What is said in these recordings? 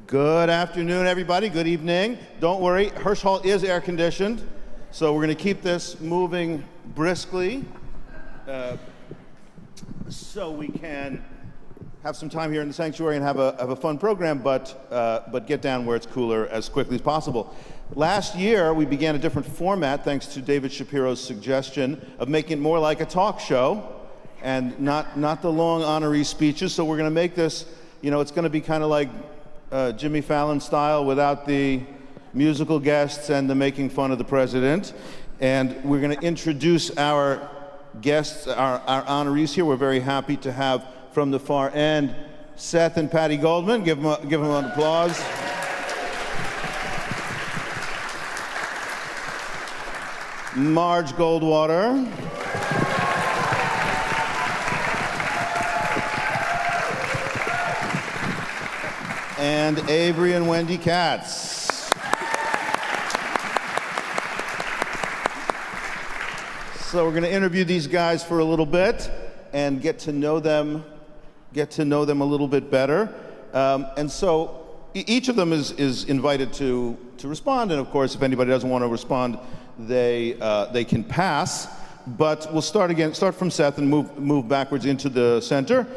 Good afternoon, everybody. Good evening. Don't worry, Hirsch Hall is air conditioned, so we're going to keep this moving briskly so we can have some time here in the sanctuary and have a fun program, but get down where it's cooler as quickly as possible. Last year, we began a different format thanks to David Shapiro's suggestion of making it more like a talk show and not the long honoree speeches. So we're going to make this, it's going to be kind of like Jimmy Fallon style without the musical guests and the making fun of the president. And we're going to introduce our guests, our honorees here. We're very happy to have from the far end, Seth and Patty Goldman. Give them an applause. Marge Goldwater. And Avery and Wendy Katz. So we're going to interview these guys for a little bit and get to know them a little bit better. And so each of them is invited to respond. And of course, if anybody doesn't want to respond, they can pass. But we'll start from Seth and move backwards into the center.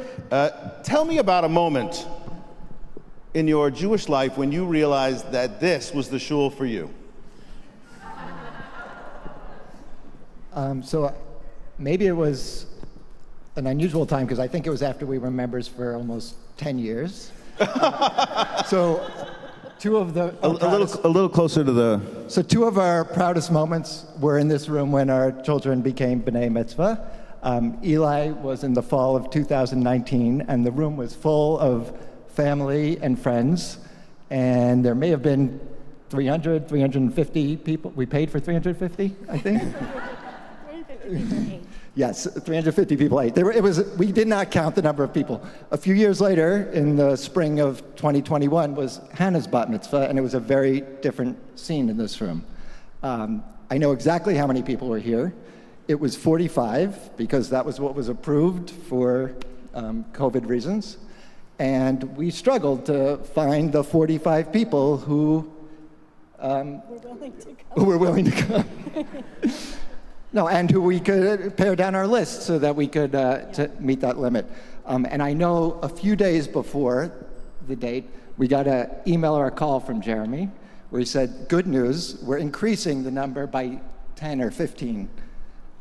Tell me about a moment in your Jewish life when you realized that this was the shul for you. So maybe it was an unusual time because I think it was after we were members for almost 10 years. So two of the a little closer to the. So two of our proudest moments were in this room when our children became B'nai Mitzvah. Eli was in the fall of 2019, and the room was full of family and friends, and there may have been 350 people. We paid for 350, I think. 350 people ate. Yes, 350 people ate. We did not count the number of people. A few years later, in the spring of 2021, was Hannah's bat mitzvah, and it was a very different scene in this room. I know exactly how many people were here. It was 45, because that was what was approved for COVID reasons. And we struggled to find the 45 people who were willing to come. No, and who we could pare down our list so that we could to meet that limit. And I know a few days before the date, we got an email or a call from Jeremy where he said, good news, we're increasing the number by 10 or 15.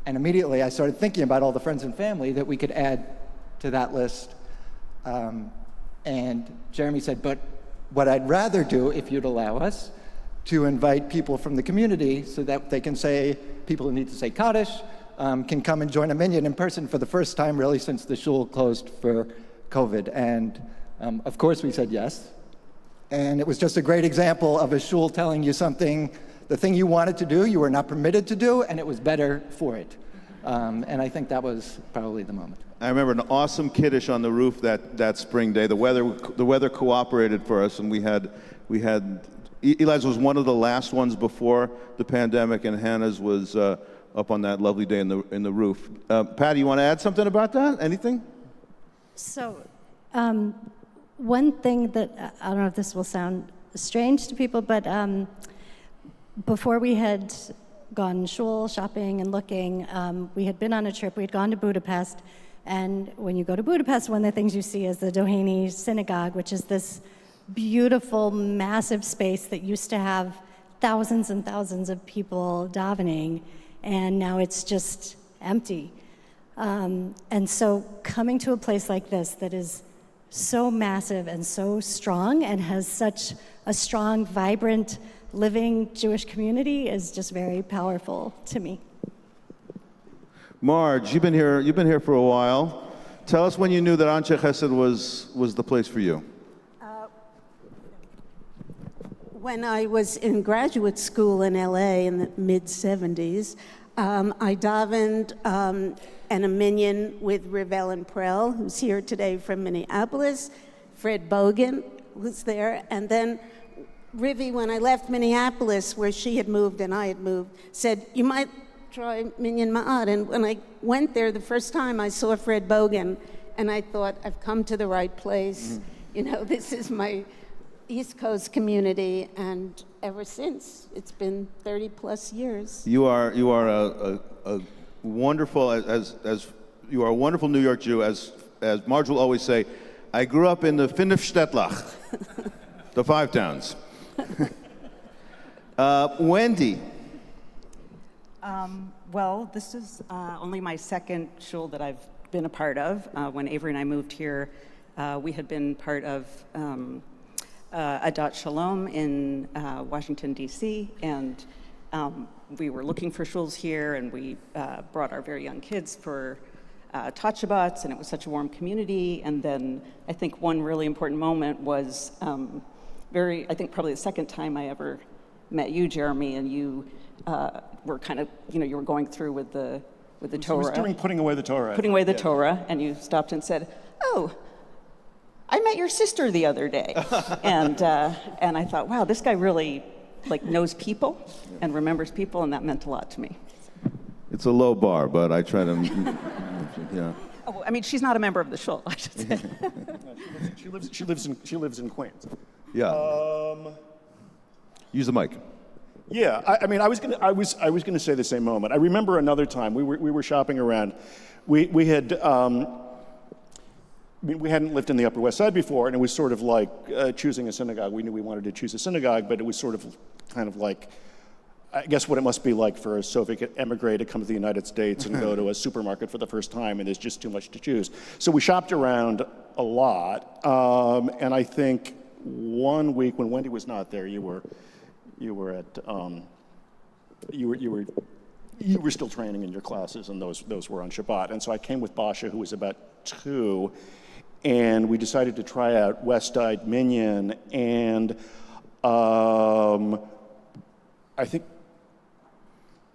And immediately I started thinking about all the friends and family that we could add to that list. And Jeremy said, but what I'd rather do, if you'd allow us, to invite people from the community so that they can say, people who need to say Kaddish, can come and join a minyan in person for the first time really since the shul closed for COVID. And of course we said yes. And it was just a great example of a shul telling you something, the thing you wanted to do, you were not permitted to do, and it was better for it. And I think that was probably the moment. I remember an awesome kiddush on the roof that spring day. The weather cooperated for us, and we had Eli's was one of the last ones before the pandemic, and Hannah's was up on that lovely day in the roof. Patty, you want to add something about that? Anything? So, one thing that, I don't know if this will sound strange to people, but before we had gone shul shopping and looking, we had been on a trip, we had gone to Budapest, and when you go to Budapest, one of the things you see is the Doheny Synagogue, which is this beautiful, massive space that used to have thousands and thousands of people davening, and now it's just empty. And so coming to a place like this that is so massive and so strong and has such a strong, vibrant, living Jewish community is just very powerful to me. Marge, you've been here for a while. Tell us when you knew that Ansche Chesed was the place for you. When I was in graduate school in LA in the mid-'70s, I davened and a minyan with Riv Ellen Prell, who's here today from Minneapolis, Fred Bogan was there, and then Rivy, when I left Minneapolis, where she had moved and I had moved, said, you might try Minyan Ma'at. And when I went there the first time, I saw Fred Bogan, and I thought, I've come to the right place. Mm-hmm. This is my East Coast community, and ever since, it's been 30 plus years. You are a wonderful you are a wonderful New York Jew, as Marge will always say. I grew up in the Fünfstädtlach, the Five Towns. Wendy. Well, this is only my second shul that I've been a part of. When Avery and I moved here, we had been part of Adat Shalom in Washington, D.C., and we were looking for shuls here, and we brought our very young kids for Tot Shabbats, and it was such a warm community. And then I think one really important moment was I think probably the second time I ever met you, Jeremy, and you were kind of, you were going through with the Torah. It was during putting away the Torah. Putting away the Torah, and you stopped and said, "Oh, I met your sister the other day," and I thought, wow, this guy really knows people and remembers people, and that meant a lot to me. It's a low bar, but I try to, yeah. Oh, I mean, she's not a member of the shul, I should say. She lives in Queens. Yeah. Use the mic. Yeah, I mean, I was gonna say the same moment. I remember another time we were shopping around. We had. We hadn't lived in the Upper West Side before, and it was sort of like choosing a synagogue. We knew we wanted to choose a synagogue, but it was sort of kind of like, I guess what it must be like for a Soviet emigre to come to the United States and go to a supermarket for the first time, and there's just too much to choose. So we shopped around a lot, and I think one week when Wendy was not there, you were still training in your classes, and those were on Shabbat. And so I came with Basha, who was about 2. And we decided to try out West Side Minyan, and I think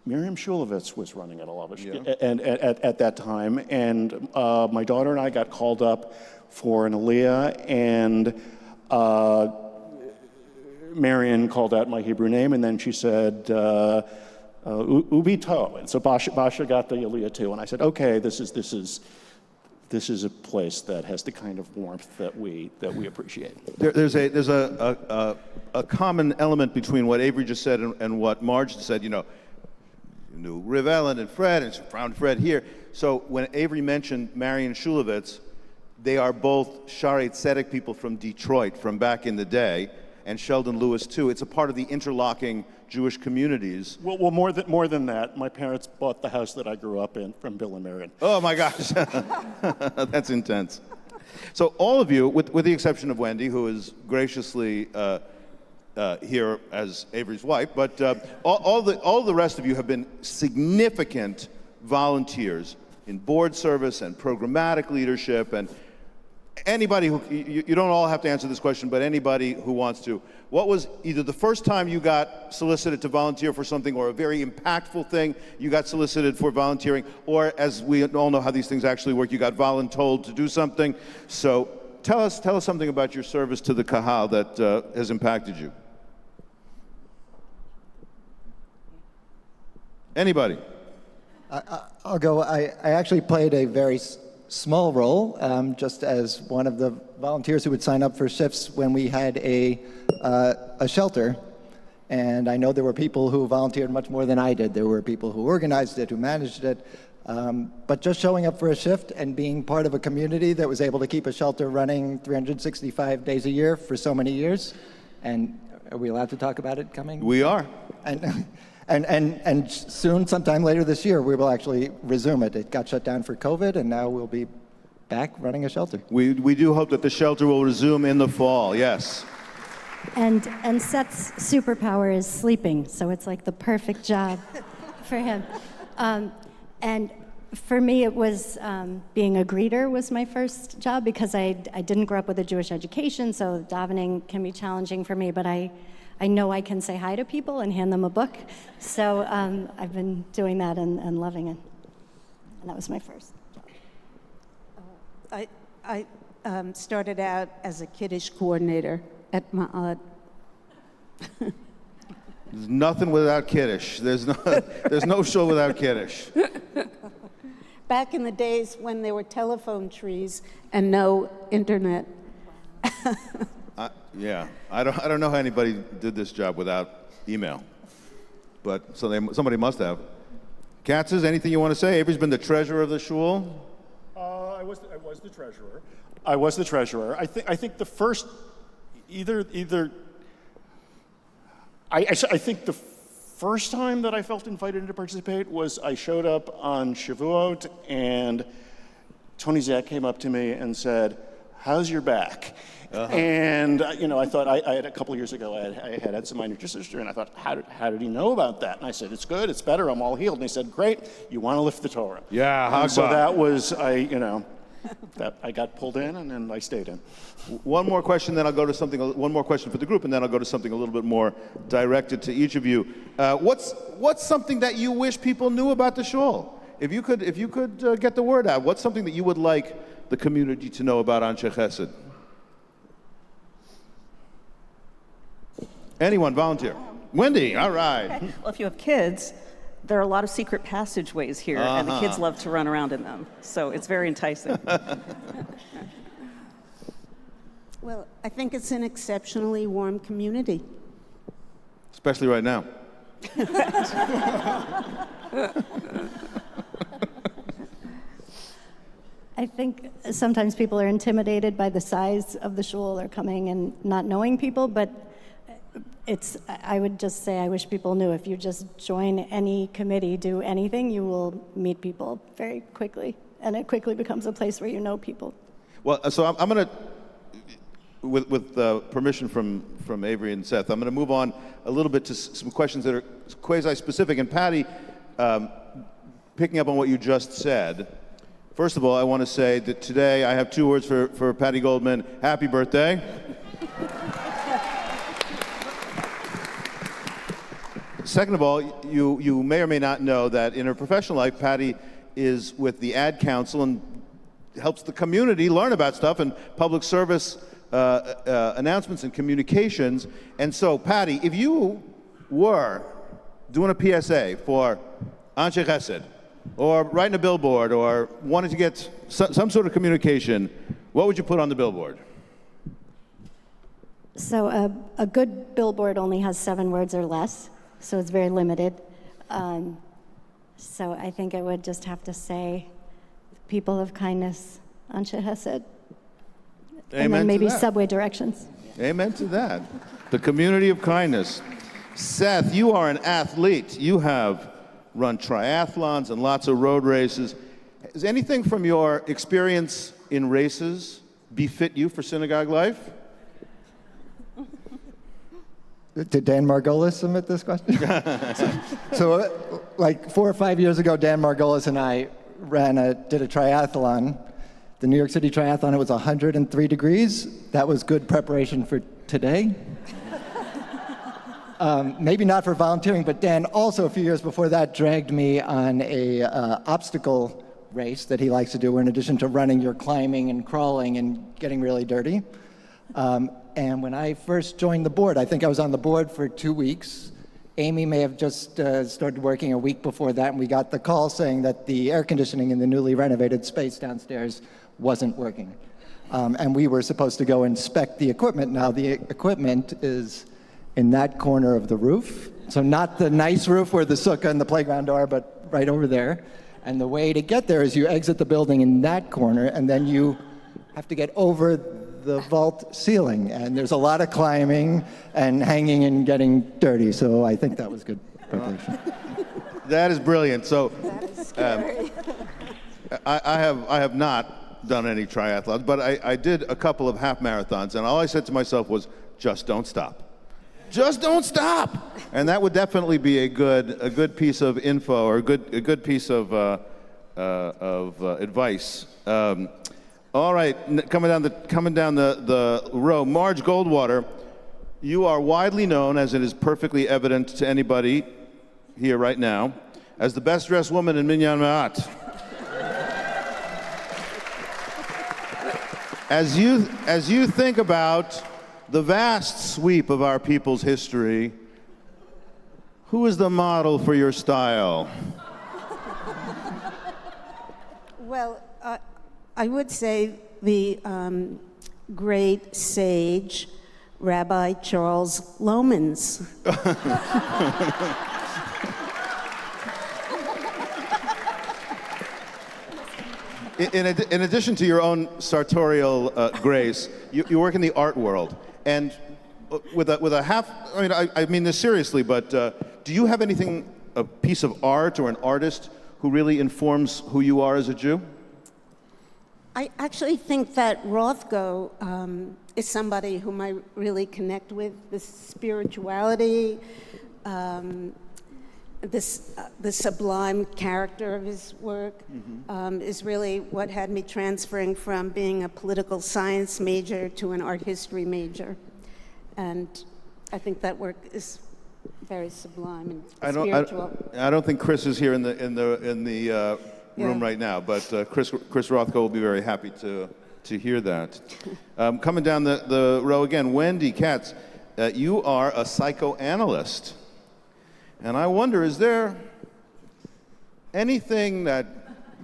Miriam Shulevitz was running it a lot, and at that time. And my daughter and I got called up for an aliyah, and Marion called out my Hebrew name, and then she said, Ubi To. And so Basha got the aliyah too, and I said, okay, this is a place that has the kind of warmth that we appreciate. There's a common element between what Avery just said and what Marge said. You knew Riv Ellen and Fred, and she found Fred here. So when Avery mentioned Marion Shulevitz, they are both Shaarei Tzedek people from Detroit from back in the day, and Sheldon Lewis too. It's a part of the interlocking Jewish communities. Well, more than that, my parents bought the house that I grew up in from Bill and Marion. Oh my gosh, that's intense. So all of you, with the exception of Wendy, who is graciously here as Avery's wife, but all the rest of you have been significant volunteers in board service and programmatic leadership. And anybody who, you don't all have to answer this question, but anybody who wants to, what was either the first time you got solicited to volunteer for something, or a very impactful thing you got solicited for volunteering, or as we all know how these things actually work, you got voluntold to do something. So tell us something about your service to the Kahal that has impacted you. Anybody? I'll go. I actually played a very small role, just as one of the volunteers who would sign up for shifts when we had a shelter. And I know there were people who volunteered much more than I did. There were people who organized it, who managed it. But just showing up for a shift and being part of a community that was able to keep a shelter running 365 days a year for so many years. And are we allowed to talk about it coming? We are. And soon, sometime later this year, we will actually resume it. It got shut down for COVID, and now we'll be back running a shelter. We do hope that the shelter will resume in the fall, yes. And Seth's superpower is sleeping, so it's like the perfect job for him. And for me, it was being a greeter was my first job, because I didn't grow up with a Jewish education, so davening can be challenging for me, but I know I can say hi to people and hand them a book. So I've been doing that and loving it. And that was my first job. I started out as a Kiddush coordinator at Ma'ad. There's nothing without Kiddush. There's no show without Kiddush. Back in the days when there were telephone trees and no internet. Yeah, I don't know how anybody did this job without email, but somebody must have. Katz's, anything you want to say? Avery's been the treasurer of the shul. I was the treasurer. I was the treasurer. I think the first I think the first time that I felt invited to participate was I showed up on Shavuot, and Tony Zak came up to me and said, "How's your back?" And I thought I had a couple of years ago I had some minor surgery, and I thought, how did he know about that? And I said, "It's good, it's better, I'm all healed." And he said, "Great, you want to lift the Torah?" Yeah, and so that was that I got pulled in, and then I stayed in. One more question, then I'll go to something. One more question for the group, and then I'll go to something a little bit more directed to each of you. What's something that you wish people knew about the shul? If you could get the word out, what's something that you would like the community to know about Ansche Chesed? Anyone volunteer? Wendy, all right. Well, if you have kids, there are a lot of secret passageways here, and the kids love to run around in them. So it's very enticing. Well, I think it's an exceptionally warm community. Especially right now. I think sometimes people are intimidated by the size of the shul or coming and not knowing people, but I would just say I wish people knew if you just join any committee, do anything, you will meet people very quickly, and it quickly becomes a place where you know people. Well, so I'm going to, with permission from Avery and Seth, I'm going to move on a little bit to some questions that are quasi-specific. And Patty, picking up on what you just said, first of all, I want to say that today I have 2 words for Patty Goldman. Happy birthday. Second of all, you may or may not know that in her professional life, Patty is with the Ad Council and helps the community learn about stuff and public service announcements and communications. And so, Patty, if you were doing a PSA for Ansche Chesed, or writing a billboard, or wanted to get some sort of communication, what would you put on the billboard? So a good billboard only has 7 words or less, so it's very limited. So I think I would just have to say, people of kindness, Ansche Chesed. And then maybe subway directions. Amen to that. The community of kindness. Seth, you are an athlete. You have run triathlons and lots of road races. Is anything from your experience in races befit you for synagogue life? Did Dan Margolis submit this question? so, like 4 or 5 years ago, Dan Margolis and I did a triathlon. The New York City Triathlon, it was 103 degrees. That was good preparation for today. Maybe not for volunteering, but Dan also a few years before that dragged me on a obstacle race that he likes to do, where in addition to running, you're climbing and crawling and getting really dirty. And when I first joined the board, I think I was on the board for 2 weeks. Amy may have just started working a week before that, and we got the call saying that the air conditioning in the newly renovated space downstairs wasn't working. And we were supposed to go inspect the equipment. Now, the equipment is in that corner of the roof. So not the nice roof where the sukkah and the playground are, but right over there. And the way to get there is you exit the building in that corner, and then you have to get over the vault ceiling. And there's a lot of climbing and hanging and getting dirty. So I think that was good preparation. That is brilliant. So That is scary. I have not done any triathlons, but I did a couple of half marathons, and all I said to myself was, just don't stop. Just don't stop. And that would definitely be a good piece of info, or a good piece of advice. All right, coming down the row, Marge Goldwater, you are widely known, as it is perfectly evident to anybody here right now, as the best dressed woman in Minyan Ma'at. As you think about the vast sweep of our people's history, who is the model for your style? Well, I would say the great sage Rabbi Charles Lomans. In addition to your own sartorial grace, you work in the art world, and with a half. I mean this seriously, but do you have anything, a piece of art or an artist who really informs who you are as a Jew? I actually think that Rothko is somebody whom I really connect with. This spirituality, the sublime character of his work is really what had me transferring from being a political science major to an art history major. And I think that work is very sublime and spiritual. I don't think Chris is here in the room right now, but Chris Rothko will be very happy to hear that. Coming down the row again, Wendy Katz, you are a psychoanalyst. And I wonder, is there anything that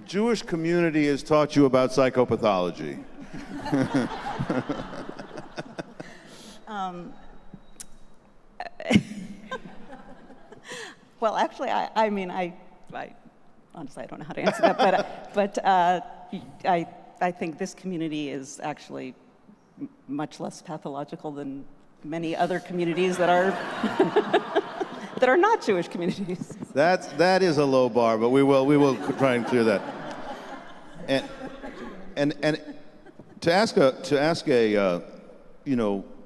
Jewish community has taught you about psychopathology? Well, actually, I mean, honestly, I don't know how to answer that, but I think this community is actually much less pathological than many other communities that are that are not Jewish communities. That is a low bar, but we will try and clear that. And to ask a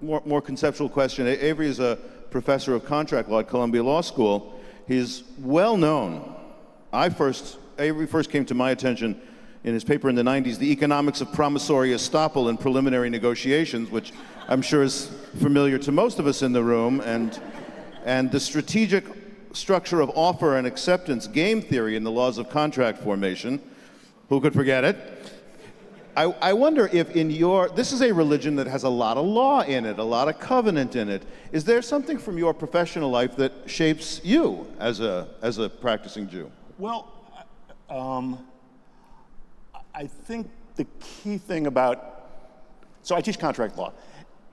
more conceptual question, Avery is a professor of contract law at Columbia Law School. He's well known. Avery first came to my attention in his paper in the 90s, The Economics of Promissory Estoppel in Preliminary Negotiations, which I'm sure is familiar to most of us in the room, and the strategic structure of offer and acceptance game theory in the laws of contract formation. Who could forget it? I wonder if this is a religion that has a lot of law in it, a lot of covenant in it. Is there something from your professional life that shapes you as a practicing Jew? Well, I think the key thing so I teach contract law,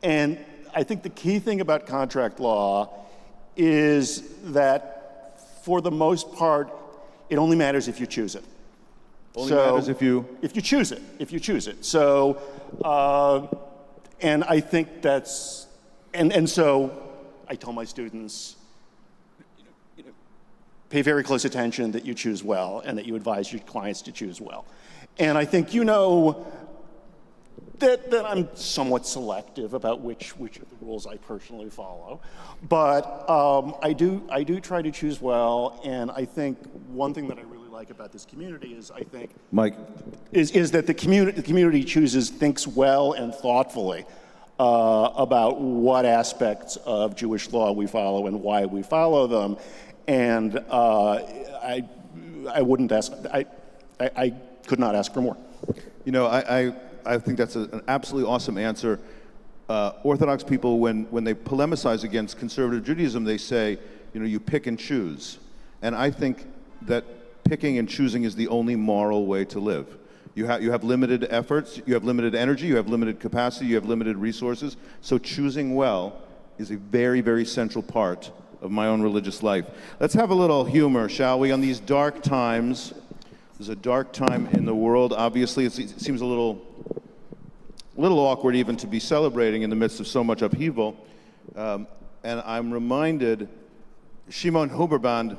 and I think the key thing about contract law is that for the most part, it only matters if you choose it. Only matters if you choose it. So, and I think that's, and so I tell my students, pay very close attention that you choose well and that you advise your clients to choose well. And I think that I'm somewhat selective about which of the rules I personally follow, but I do try to choose well. And I think one thing that I really like about this community is Mike is that the community thinks well and thoughtfully about what aspects of Jewish law we follow and why we follow them. And I could not ask for more. I think that's an absolutely awesome answer. Orthodox people, when they polemicize against conservative Judaism, they say, you pick and choose. And I think that picking and choosing is the only moral way to live. You have limited efforts, you have limited energy, you have limited capacity, you have limited resources. So choosing well is a very, very central part of my own religious life. Let's have a little humor, shall we, on these dark times. There's a dark time in the world. Obviously, it seems a little awkward even to be celebrating in the midst of so much upheaval. And I'm reminded, Shimon Huberband,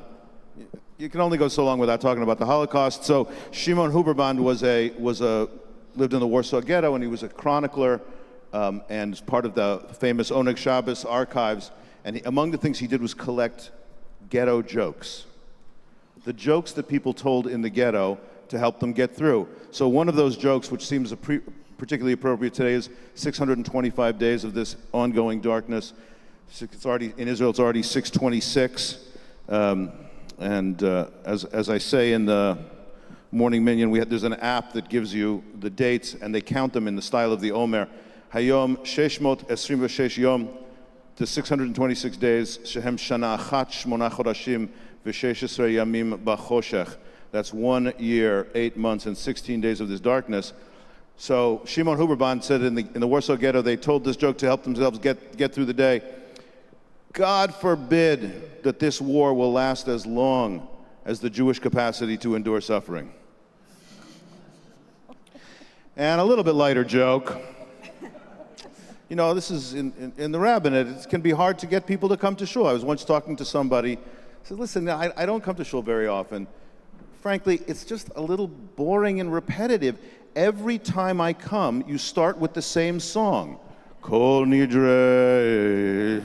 you can only go so long without talking about the Holocaust. So Shimon Huberband lived in the Warsaw Ghetto, and he was a chronicler and part of the famous Oneg Shabbos archives. And among the things he did was collect ghetto jokes. The jokes that people told in the ghetto to help them get through. So one of those jokes, which seems particularly appropriate today, is 625 days of this ongoing darkness. In Israel, it's already 626. As I say in the morning minyan, there's an app that gives you the dates, and they count them in the style of the Omer. Hayom 626 yom, to 626 days, shehem shana achat shmona chodashim v'sheshes yamim b'choshech. That's 1 year, 8 months, and 16 days of this darkness. So Shimon Huberband said in the Warsaw Ghetto, they told this joke to help themselves get through the day. God forbid that this war will last as long as the Jewish capacity to endure suffering. And a little bit lighter joke. You know, this is in the rabbinate, it can be hard to get people to come to shul. I was once talking to somebody, I said, listen, I don't come to shul very often. Frankly, it's just a little boring and repetitive. Every time I come, you start with the same song. Kol Nidre.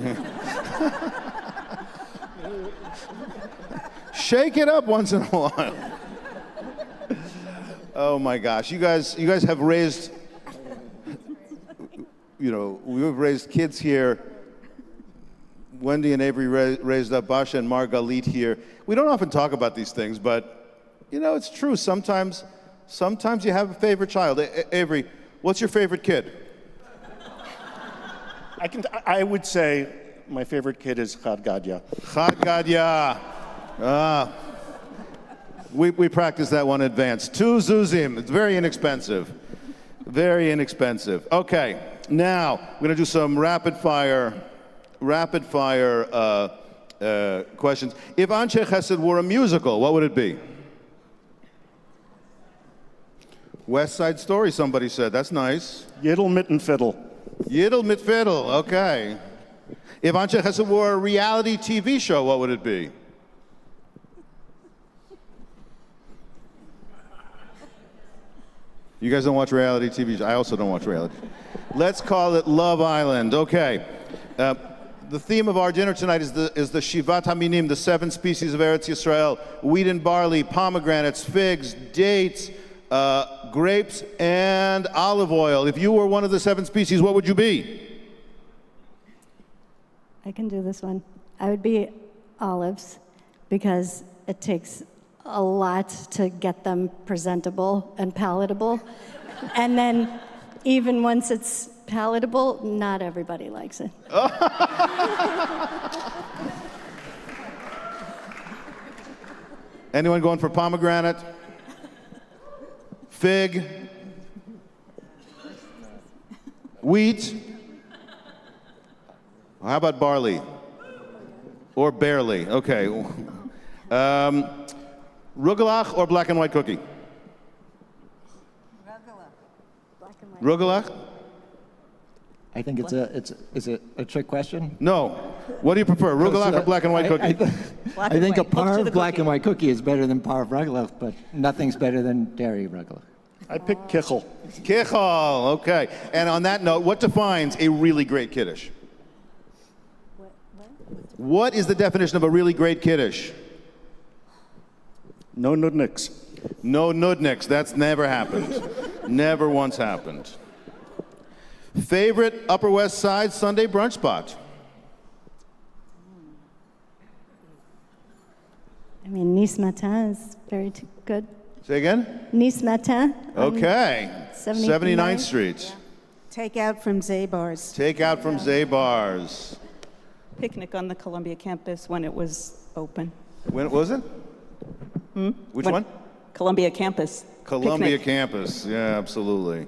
Shake it up once in a while. Oh my gosh, you guys have raised, we've raised kids here. Wendy and Avery raised up Basha and Margalit here. We don't often talk about these things, but it's true. Sometimes you have a favorite child. Avery, what's your favorite kid? I would say my favorite kid is Chad Gadya. Chad Gadya. We practice that one in advance. 2 zuzim. It's very inexpensive. Very inexpensive. Okay, now we're going to do some rapid fire questions. If Ansche Chesed were a musical, what would it be? West Side Story, somebody said. That's nice. Yiddle Mitten Fiddle. Yiddle mit Fiddle, okay. If Ansche Chesed were a reality TV show, what would it be? You guys don't watch reality TV shows? I also don't watch reality. Let's call it Love Island, okay. The theme of our dinner tonight is the Shivat Haminim, the 7 species of Eretz Yisrael: wheat and barley, pomegranates, figs, dates, grapes, and olive oil. If you were one of the 7 species, what would you be? I can do this one. I would be olives because it takes a lot to get them presentable and palatable. And then even once it's palatable, not everybody likes it. Anyone going for pomegranate? Fig? Wheat? How about barley? Or barely? Okay. Rugelach or black and white cookie? Rugelach. I think is it a trick question? No. What do you prefer, rugelach or black and white cookie? I think a par of black and white cookie is better than par of rugelach, but nothing's better than dairy rugelach. I picked kichel. Kichel, okay. And on that note, what defines a really great kiddush? What is the definition of a really great kiddush? No nudniks. No nudniks. That's never happened. Never once happened. Favorite Upper West Side Sunday brunch spot? I mean, Nice Matin is very good. Say again? Nice Matin. Okay. 79th 79th Street. Take out from Zabar's. Take out from Zabar's. Picnic on the Columbia campus when it was open. When was it? Which one? Columbia campus. Columbia Picnic. campus. Yeah, absolutely.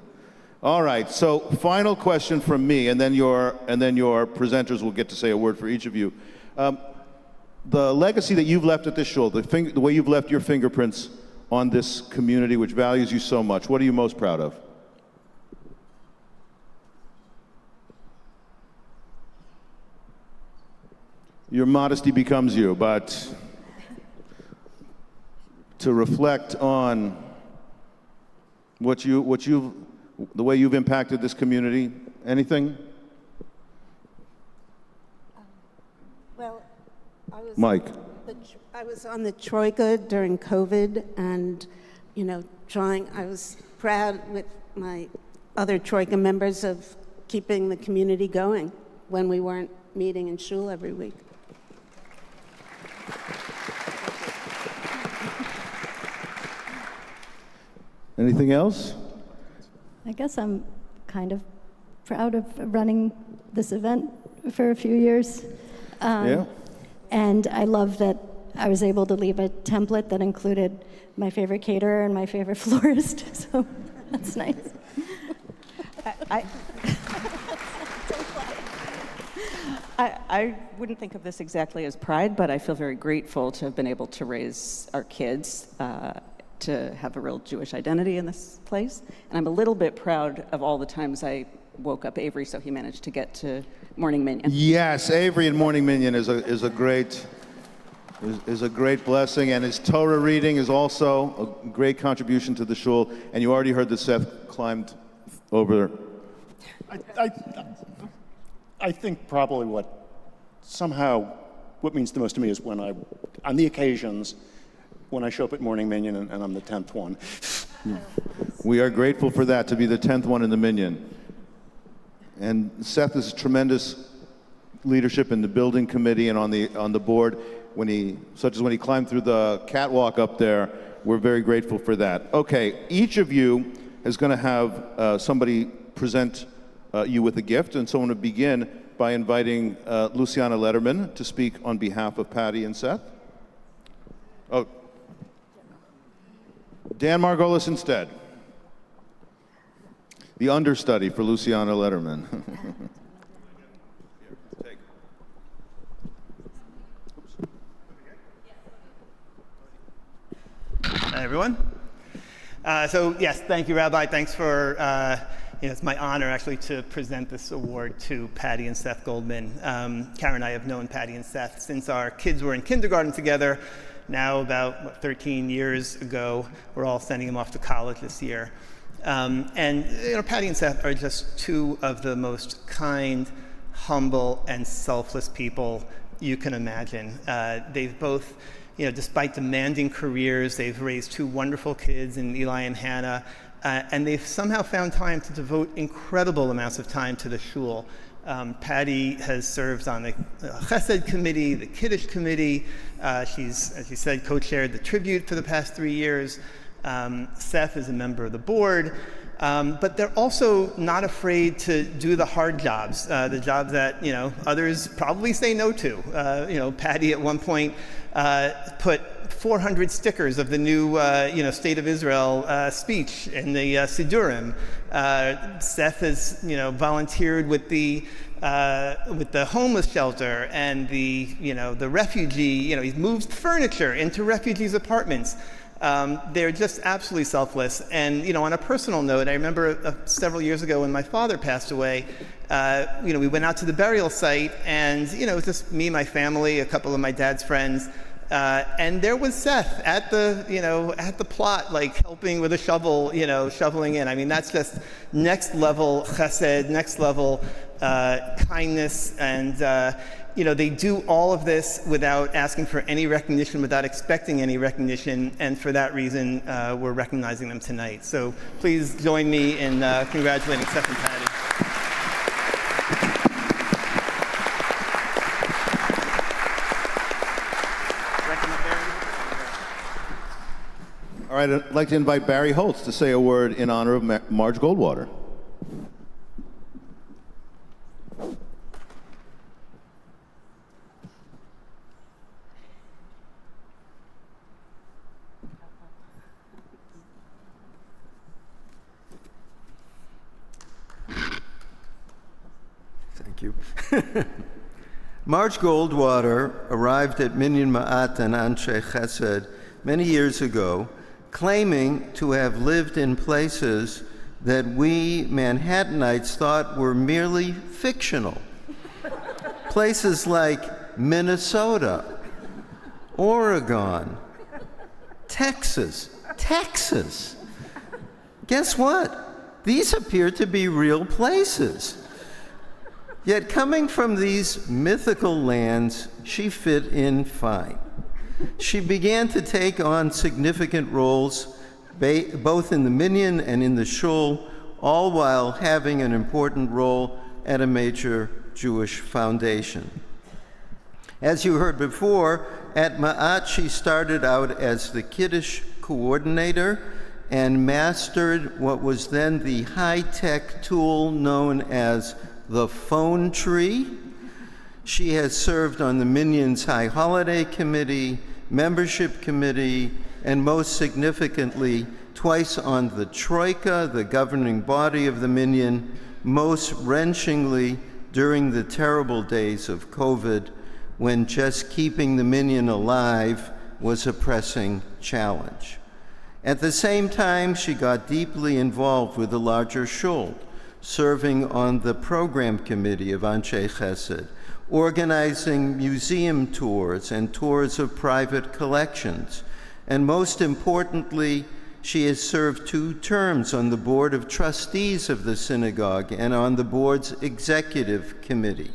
All right. So, final question from me, and then your presenters will get to say a word for each of you. The legacy that you've left at this shul, the way you've left your fingerprints on this community, which values you so much, what are you most proud of? Your modesty becomes you, but to reflect on the way you've impacted this community, anything? Well, Mike. I was on the Troika during COVID, and I was proud with my other Troika members of keeping the community going when we weren't meeting in shul every week. Anything else? I guess I'm kind of proud of running this event for a few years. Yeah. And I love that I was able to leave a template that included my favorite caterer and my favorite florist, so that's nice. I wouldn't think of this exactly as pride, but I feel very grateful to have been able to raise our kids to have a real Jewish identity in this place. And I'm a little bit proud of all the times I woke up Avery so he managed to get to Morning Minyan. Yes, Avery and Morning Minyan is a great blessing, and his Torah reading is also a great contribution to the shul. And you already heard that Seth climbed over. I think probably what means the most to me is when on the occasions, when I show up at Morning Minyan and I'm the 10th one. We are grateful for that, to be the 10th one in the Minyan. And Seth is tremendous leadership in the building committee and on the board. Such as when he climbed through the catwalk up there, we're very grateful for that. Okay, each of you is going to have somebody present you with a gift, and so I'm going to begin by inviting Luciana Letterman to speak on behalf of Patty and Seth. Oh, Dan Margolis instead. The understudy for Luciana Letterman. Hi, everyone. So yes, thank you, Rabbi. Thanks for, it's my honor actually to present this award to Patty and Seth Goldman. Karen and I have known Patty and Seth since our kids were in kindergarten together. Now about 13 years ago, we're all sending them off to college this year. And Patty and Seth are just two of the most kind, humble, and selfless people you can imagine. They've both, despite demanding careers, they've raised two wonderful kids in Eli and Hannah, and they've somehow found time to devote incredible amounts of time to the shul. Patty has served on the Chesed committee, the Kiddush committee. She's, as you said, co-chaired the Tribute for the past 3 years. Seth is a member of the board. But they're also not afraid to do the hard jobs, the jobs that others probably say no to. Patty at one point put 400 stickers of the new State of Israel speech in the Sidurim. Seth has volunteered with the homeless shelter and the refugee. He's moved furniture into refugees' apartments. They're just absolutely selfless. And, on a personal note, I remember several years ago when my father passed away, we went out to the burial site and, it was just me, my family, a couple of my dad's friends. And there was Seth at the plot, like helping with a shovel, shoveling in. I mean, that's just next level chesed, next level kindness. And, they do all of this without asking for any recognition, without expecting any recognition, and for that reason, we're recognizing them tonight. So please join me in congratulating Seth and Patty. All right, I'd like to invite Barry Holtz to say a word in honor of Marge Goldwater. Thank you. Marge Goldwater arrived at Minyan Ma'at and Ansche Chesed many years ago, claiming to have lived in places that we Manhattanites thought were merely fictional. Places like Minnesota, Oregon, Texas. Guess what? These appear to be real places. Yet coming from these mythical lands, she fit in fine. She began to take on significant roles, both in the minyan and in the shul, all while having an important role at a major Jewish foundation. As you heard before, at Ma'at she started out as the Kiddush coordinator and mastered what was then the high-tech tool known as the phone tree. She has served on the Minyan's High Holiday Committee, Membership Committee, and most significantly, twice on the Troika, the governing body of the Minyan, most wrenchingly during the terrible days of COVID, when just keeping the Minyan alive was a pressing challenge. At the same time, she got deeply involved with the larger shul, serving on the program committee of Ansche Chesed, organizing museum tours and tours of private collections. And most importantly, she has served 2 terms on the board of trustees of the synagogue and on the board's executive committee.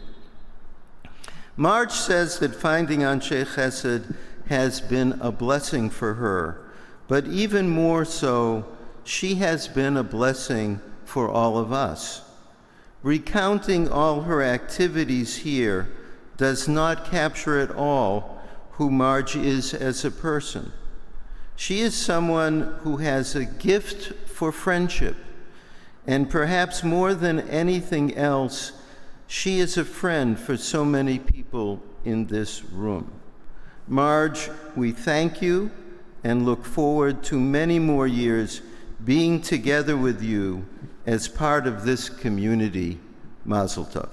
Marge says that finding Ansche Chesed has been a blessing for her, but even more so, she has been a blessing for all of us. Recounting all her activities here does not capture at all who Marge is as a person. She is someone who has a gift for friendship, and perhaps more than anything else, she is a friend for so many people in this room. Marge, we thank you and look forward to many more years being together with you as part of this community. Mazel tov.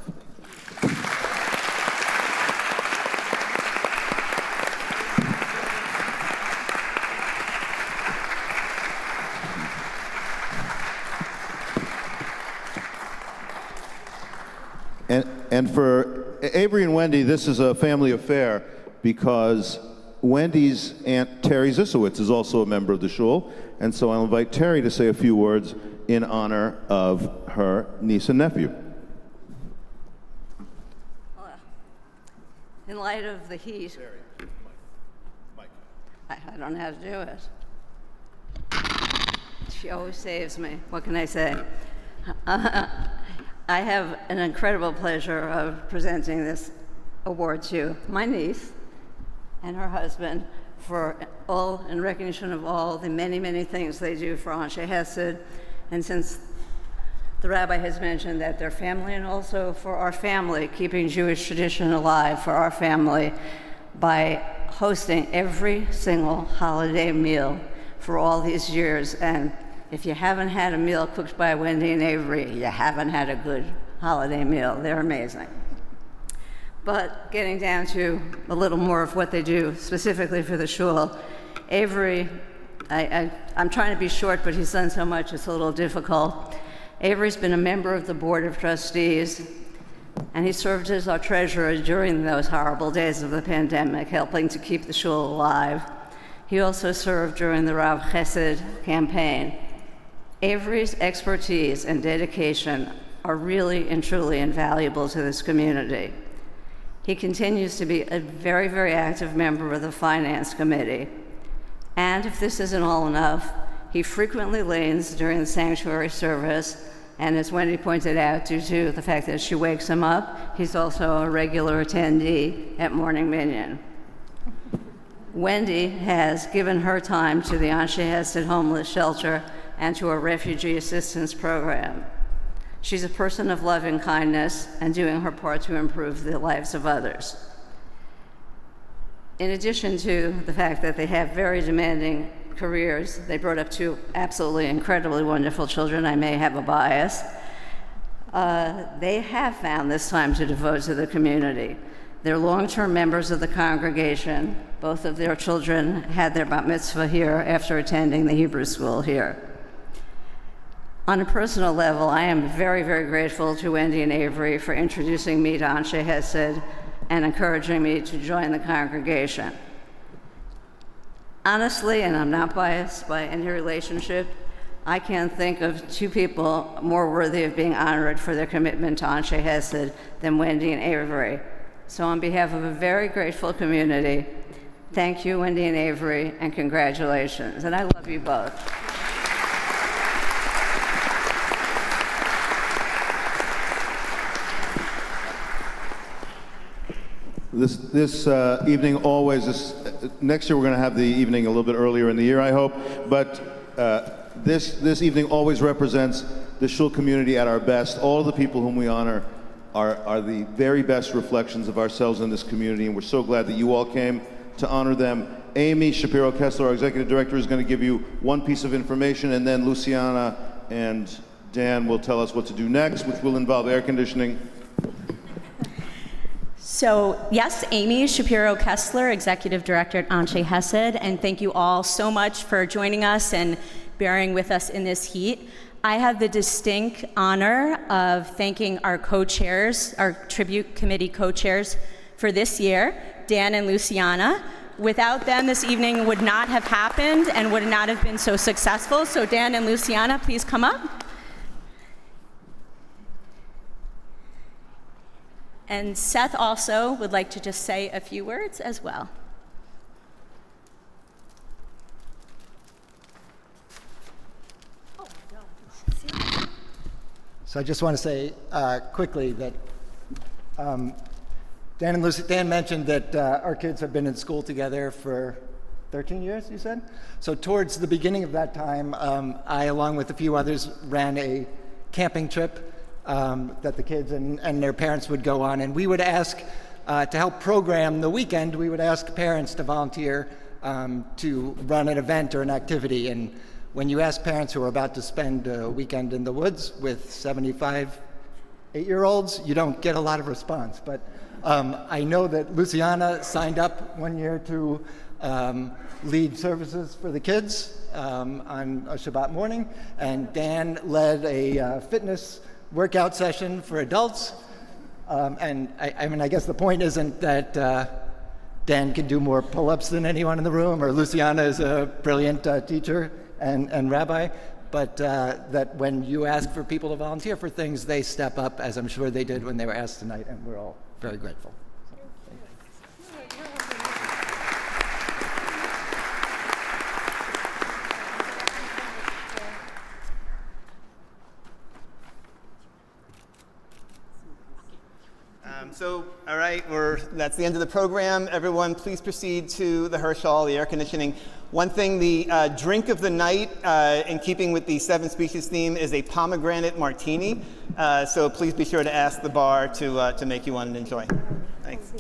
And for Avery and Wendy, this is a family affair because Wendy's Aunt Terry Zisowitz is also a member of the shul, and so I'll invite Terry to say a few words in honor of her niece and nephew. In light of the heat, I don't know how to do it. She always saves me. What can I say? I have an incredible pleasure of presenting this award to my niece and her husband for all, in recognition of all the many, many things they do for Ansche Chesed. And since the rabbi has mentioned that their family, and also for our family, keeping Jewish tradition alive for our family by hosting every single holiday meal for all these years. And if you haven't had a meal cooked by Wendy and Avery, you haven't had a good holiday meal. They're amazing. But getting down to a little more of what they do specifically for the shul, Avery, I'm trying to be short, but he's done so much it's a little difficult. Avery's been a member of the Board of Trustees, and he served as our treasurer during those horrible days of the pandemic, helping to keep the shul alive. He also served during the Rav Chesed campaign. Avery's expertise and dedication are really and truly invaluable to this community. He continues to be a very, very active member of the Finance Committee. And if this isn't all enough, he frequently lanes during the sanctuary service, and as Wendy pointed out, due to the fact that she wakes him up, he's also a regular attendee at Morning Minyan. Wendy has given her time to the Ansche Chesed homeless shelter and to a refugee assistance program. She's a person of loving kindness and doing her part to improve the lives of others. In addition to the fact that they have very demanding careers, they brought up 2 absolutely incredibly wonderful children. I may have a bias. They have found this time to devote to the community. They're long-term members of the congregation. Both of their children had their bat mitzvah here after attending the Hebrew school here. On a personal level, I am very, very grateful to Wendy and Avery for introducing me to Ansche Chesed and encouraging me to join the congregation. Honestly, and I'm not biased by any relationship, I can't think of 2 people more worthy of being honored for their commitment to Ansche Chesed than Wendy and Avery. So on behalf of a very grateful community, thank you, Wendy and Avery, and congratulations. And I love you both. This evening always, next year we're going to have the evening a little bit earlier in the year, I hope, but this evening always represents the shul community at our best. All of the people whom we honor are the very best reflections of ourselves in this community, and we're so glad that you all came to honor them. Amy Shapiro-Kessler, our executive director, is going to give you one piece of information, and then Luciana and Dan will tell us what to do next, which will involve air conditioning. So yes, Amy Shapiro-Kessler, Executive Director at Ansche Chesed, and thank you all so much for joining us and bearing with us in this heat. I have the distinct honor of thanking our co-chairs, our Tribute Committee co-chairs for this year, Dan and Luciana. Without them, this evening would not have happened and would not have been so successful. So Dan and Luciana, please come up. And Seth also would like to just say a few words as well. So I just want to say quickly that Dan mentioned that our kids have been in school together for 13 years, you said? So towards the beginning of that time, I, along with a few others, ran a camping trip that the kids and their parents would go on. And we would ask, to help program the weekend, we would ask parents to volunteer to run an event or an activity. And when you ask parents who are about to spend a weekend in the woods with 75 8-year-olds, you don't get a lot of response. But I know that Luciana signed up one year to lead services for the kids on a Shabbat morning, and Dan led a fitness workout session for adults. And I guess the point isn't that Dan can do more pull-ups than anyone in the room, or Luciana is a brilliant teacher and rabbi, but that when you ask for people to volunteer for things, they step up, as I'm sure they did when they were asked tonight, and we're all very grateful. All right, that's the end of the program. Everyone, please proceed to the Hirsch Hall, the air conditioning. One thing, the drink of the night, in keeping with the 7 species theme, is a pomegranate martini. So please be sure to ask the bar to make you one and enjoy. Thanks.